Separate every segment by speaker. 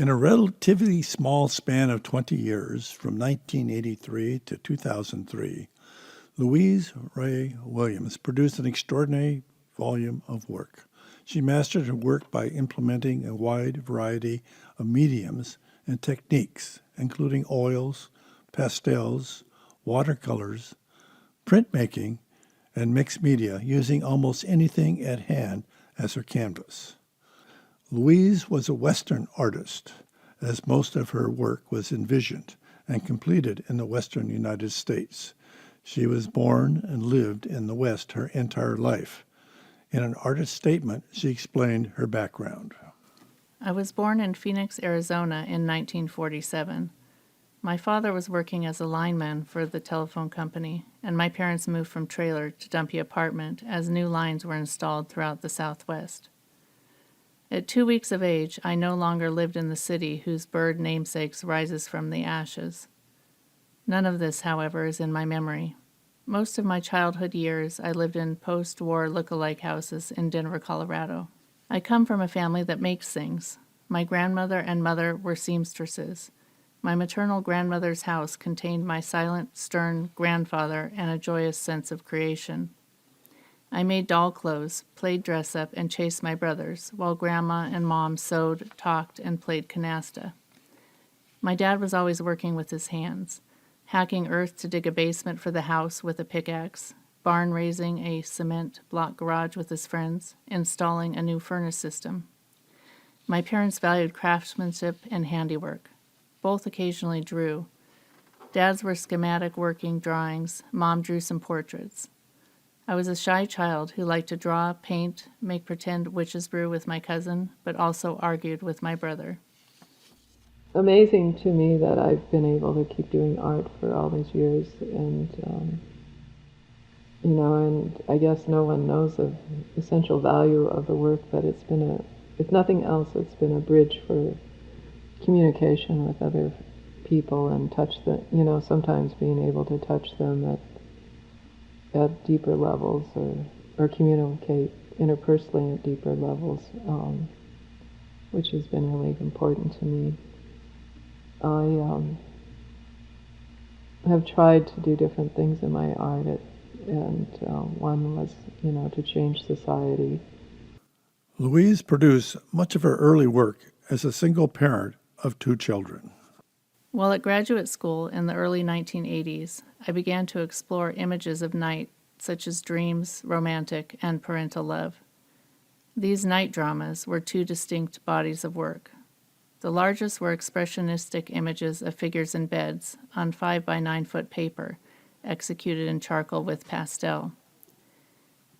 Speaker 1: In a relatively small span of 20 years, from 1983 to 2003, Louise Rae Williams produced an extraordinary volume of work. She mastered her work by implementing a wide variety of mediums and techniques, including oils, pastels, watercolors, printmaking, and mixed media, using almost anything at hand as her canvas. Louise was a Western artist, as most of her work was envisioned and completed in the Western United States. She was born and lived in the West her entire life. In an artist statement, she explained her background.
Speaker 2: I was born in Phoenix, Arizona in 1947. My father was working as a lineman for the telephone company, and my parents moved from trailer to dumpy apartment as new lines were installed throughout the Southwest. At 2 weeks of age, I no longer lived in the city whose bird namesakes rises from the ashes. None of this, however, is in my memory. Most of my childhood years, I lived in post-war look-alike houses in Denver, Colorado. I come from a family that makes things. My grandmother and mother were seamstresses. My maternal grandmother's house contained my silent, stern grandfather and a joyous sense of creation. I made doll clothes, played dress-up, and chased my brothers, while Grandma and Mom sewed, talked, and played canasta. My dad was always working with his hands, hacking earth to dig a basement for the house with a pickaxe, barn raising a cement block garage with his friends, installing a new furnace system. My parents valued craftsmanship and handiwork. Both occasionally drew. Dad's were schematic working drawings. Mom drew some portraits. I was a shy child who liked to draw, paint, make pretend witch's brew with my cousin, but also argued with my brother.
Speaker 3: Amazing to me that I've been able to keep doing art for all these years, and and I guess no one knows the essential value of the work, but it's been if nothing else, it's been a bridge for communication with other people and sometimes being able to touch them at deeper levels or communicate interpersonally at deeper levels, which has been really important to me. I have tried to do different things in my art, and one was, to change society.
Speaker 1: Louise produced much of her early work as a single parent of 2 children.
Speaker 2: While at graduate school in the early 1980s, I began to explore images of night, such as dreams, romantic, and parental love. These night dramas were 2 distinct bodies of work. The largest were expressionistic images of figures in beds on 5 by 9 foot paper, executed in charcoal with pastel.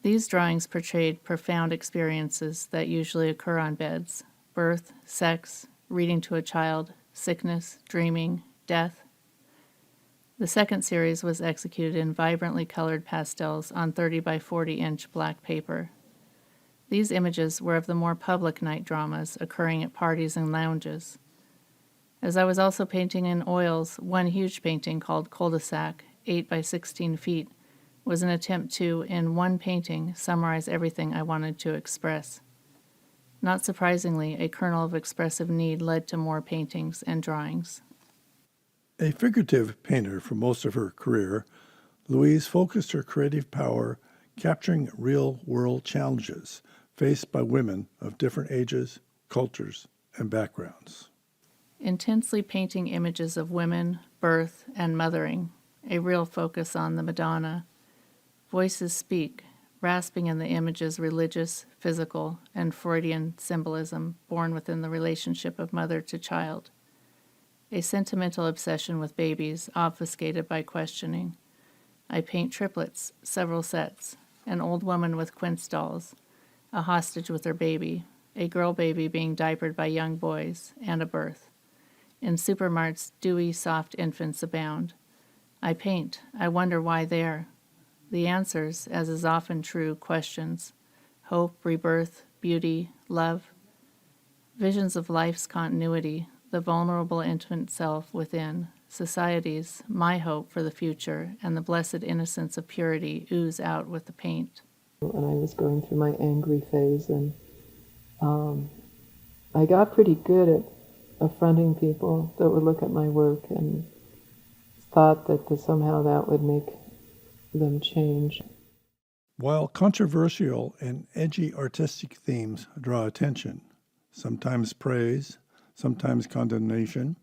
Speaker 2: These drawings portrayed profound experiences that usually occur on beds: birth, sex, reading to a child, sickness, dreaming, death. The second series was executed in vibrantly colored pastels on 30 by 40 inch black paper. These images were of the more public night dramas occurring at parties and lounges. As I was also painting in oils, one huge painting called Cul-de-sac, 8 by 16 feet, was an attempt to, in one painting, summarize everything I wanted to express. Not surprisingly, a kernel of expressive need led to more paintings and drawings.
Speaker 1: A figurative painter for most of her career, Louise focused her creative power capturing real-world challenges faced by women of different ages, cultures, and backgrounds.
Speaker 2: Intensely painting images of women, birth, and mothering, a real focus on the Madonna. Voices speak, rasping in the image's religious, physical, and Freudian symbolism born within the relationship of mother to child. A sentimental obsession with babies obfuscated by questioning. I paint triplets, several sets, an old woman with quince dolls, a hostage with her baby, a girl baby being diapered by young boys, and a birth. In supermarts, dewy, soft infants abound. I paint. I wonder why there. The answers, as is often true, questions. Hope, rebirth, beauty, love. Visions of life's continuity, the vulnerable infant self within, societies, my hope for the future, and the blessed innocence of purity ooze out with the paint.
Speaker 3: And I was going through my angry phase, and I got pretty good at affronting people that would look at my work and thought that somehow that would make them change.
Speaker 1: While controversial and edgy artistic themes draw attention, sometimes praise, sometimes condemnation,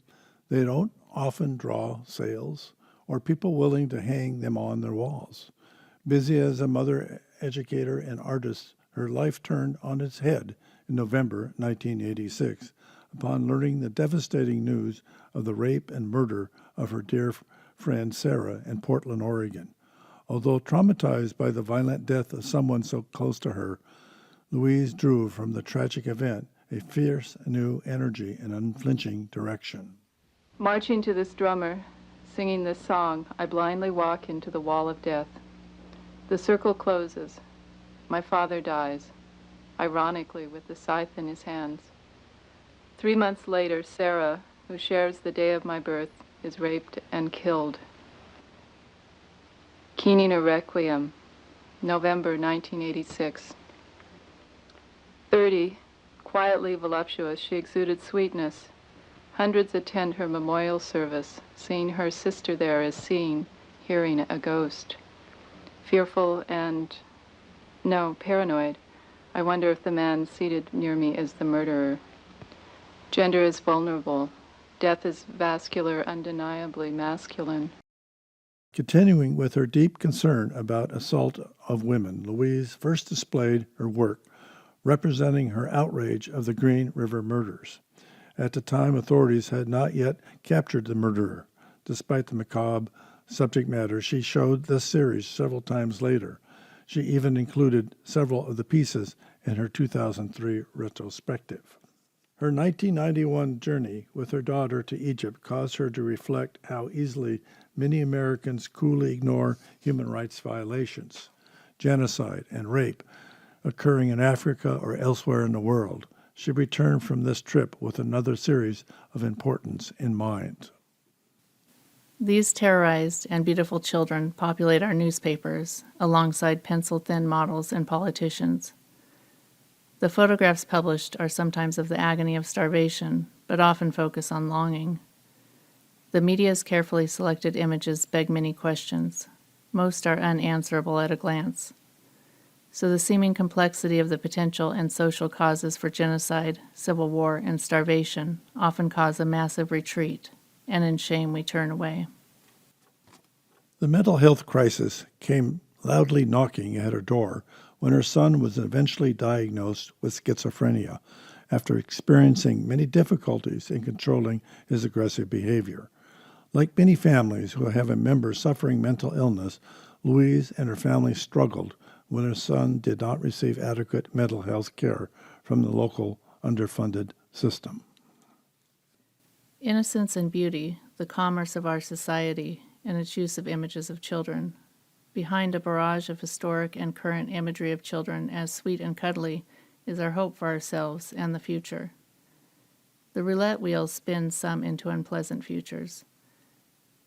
Speaker 1: they don't often draw sales or people willing to hang them on their walls. Busy as a mother, educator, and artist, her life turned on its head in November 1986 upon learning the devastating news of the rape and murder of her dear friend Sarah in Portland, Oregon. Although traumatized by the violent death of someone so close to her, Louise drew from the tragic event a fierce new energy and unflinching direction.
Speaker 3: Marching to this drummer, singing this song, I blindly walk into the wall of death. The circle closes. My father dies, ironically with the scythe in his hands. 3 months later, Sarah, who shares the day of my birth, is raped and killed. Keening a Requiem, November 1986. 30, quietly voluptuous, she exuded sweetness. Hundreds attend her memorial service. Seeing her sister there is seeing, hearing a ghost. Fearful and, paranoid. I wonder if the man seated near me is the murderer. Gender is vulnerable. Death is vascular, undeniably masculine.
Speaker 1: Continuing with her deep concern about assault of women, Louise first displayed her work representing her outrage of the Green River murders. At the time, authorities had not yet captured the murderer. Despite the macabre subject matter, she showed this series several times later. She even included several of the pieces in her 2003 retrospective. Her 1991 journey with her daughter to Egypt caused her to reflect how easily many Americans coolly ignore human rights violations, genocide, and rape occurring in Africa or elsewhere in the world. She returned from this trip with another series of importance in mind.
Speaker 2: These terrorized and beautiful children populate our newspapers alongside pencil-thin models and politicians. The photographs published are sometimes of the agony of starvation, but often focus on longing. The media's carefully selected images beg many questions. Most are unanswerable at a glance. So the seeming complexity of the potential and social causes for genocide, civil war, and starvation often cause a massive retreat, and in shame we turn away.
Speaker 1: The mental health crisis came loudly knocking at her door when her son was eventually diagnosed with schizophrenia after experiencing many difficulties in controlling his aggressive behavior. Like many families who have a member suffering mental illness, Louise and her family struggled when her son did not receive adequate mental health care from the local underfunded system.
Speaker 2: Innocence and beauty, the commerce of our society, and its use of images of children. Behind a barrage of historic and current imagery of children as sweet and cuddly is our hope for ourselves and the future. The roulette wheel spins some into unpleasant futures.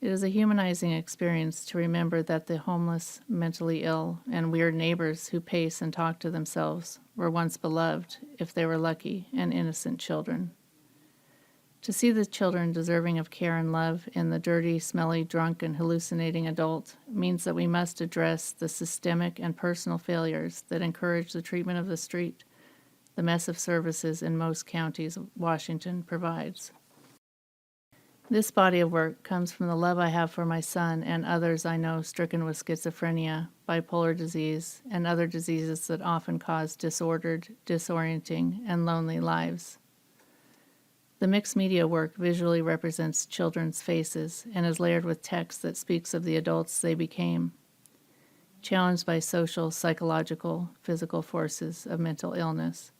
Speaker 2: It is a humanizing experience to remember that the homeless, mentally ill, and weird neighbors who pace and talk to themselves were once beloved, if they were lucky, and innocent children. To see the children deserving of care and love in the dirty, smelly, drunk, and hallucinating adult means that we must address the systemic and personal failures that encourage the treatment of the street, the mess of services in most counties Washington provides. This body of work comes from the love I have for my son and others I know stricken with schizophrenia, bipolar disease, and other diseases that often cause disordered, disorienting, and lonely lives. The mixed media work visually represents children's faces and is layered with text that speaks of the adults they became, challenged by social, psychological, physical forces of mental illness.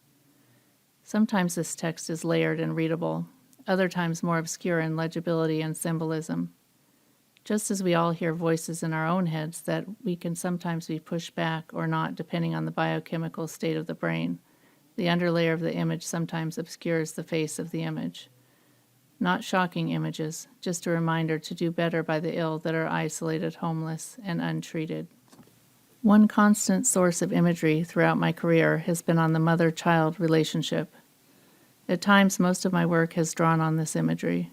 Speaker 2: Sometimes this text is layered and readable, other times more obscure in legibility and symbolism. Just as we all hear voices in our own heads that we can sometimes be pushed back or not depending on the biochemical state of the brain, the underlayer of the image sometimes obscures the face of the image. Not shocking images, just a reminder to do better by the ill that are isolated, homeless, and untreated. One constant source of imagery throughout my career has been on the mother-child relationship. At times, most of my work has drawn on this imagery.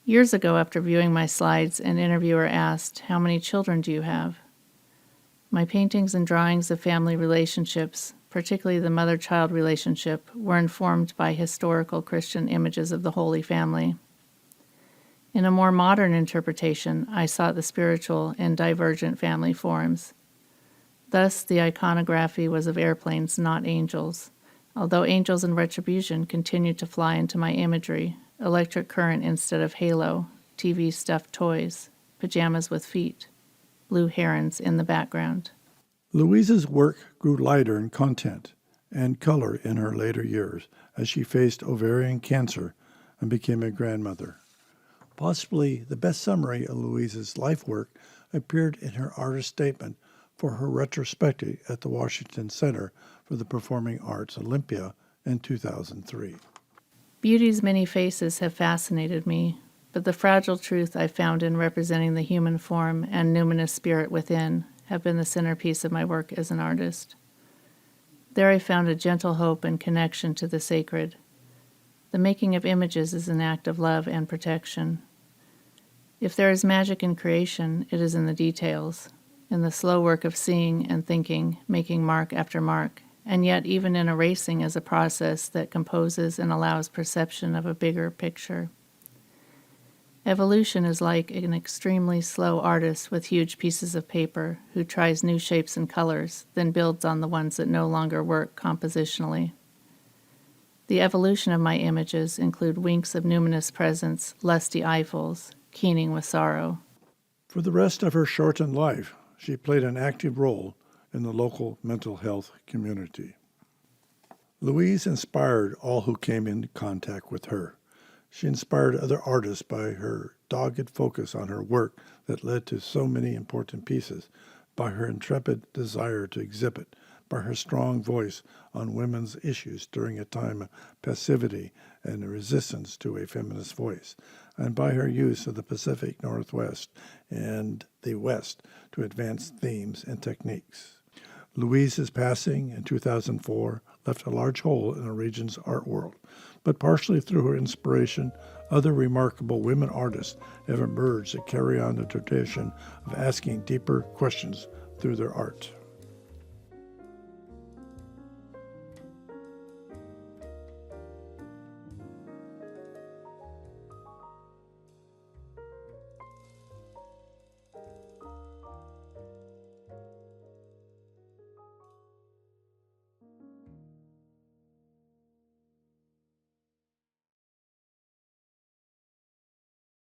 Speaker 2: Years ago, after viewing my slides, an interviewer asked, "How many children do you have?" My paintings and drawings of family relationships, particularly the mother-child relationship, were informed by historical Christian images of the Holy Family. In a more modern interpretation, I sought the spiritual and divergent family forms. Thus, the iconography was of airplanes, not angels, although angels in retribution continued to fly into my imagery, electric current instead of halo, TV stuffed toys, pajamas with feet, blue herons in the background.
Speaker 1: Louise's work grew lighter in content and color in her later years as she faced ovarian cancer and became a grandmother. Possibly the best summary of Louise's life work appeared in her artist statement for her retrospective at the Washington Center for the Performing Arts Olympia in 2003.
Speaker 2: Beauty's many faces have fascinated me, but the fragile truth I found in representing the human form and numinous spirit within have been the centerpiece of my work as an artist. There I found a gentle hope and connection to the sacred. The making of images is an act of love and protection. If there is magic in creation, it is in the details, in the slow work of seeing and thinking, making mark after mark, and yet even in erasing as a process that composes and allows perception of a bigger picture. Evolution is like an extremely slow artist with huge pieces of paper who tries new shapes and colors, then builds on the ones that no longer work compositionally. The evolution of my images include winks of numinous presence, lusty eyefuls, keening with sorrow.
Speaker 1: For the rest of her shortened life, she played an active role in the local mental health community. Louise inspired all who came in contact with her. She inspired other artists by her dogged focus on her work that led to so many important pieces, by her intrepid desire to exhibit, by her strong voice on women's issues during a time of passivity and resistance to a feminist voice, and by her use of the Pacific Northwest and the West to advance themes and techniques. Louise's passing in 2004 left a large hole in the region's art world, but partially through her inspiration, other remarkable women artists have emerged that carry on the tradition of asking deeper questions through their art.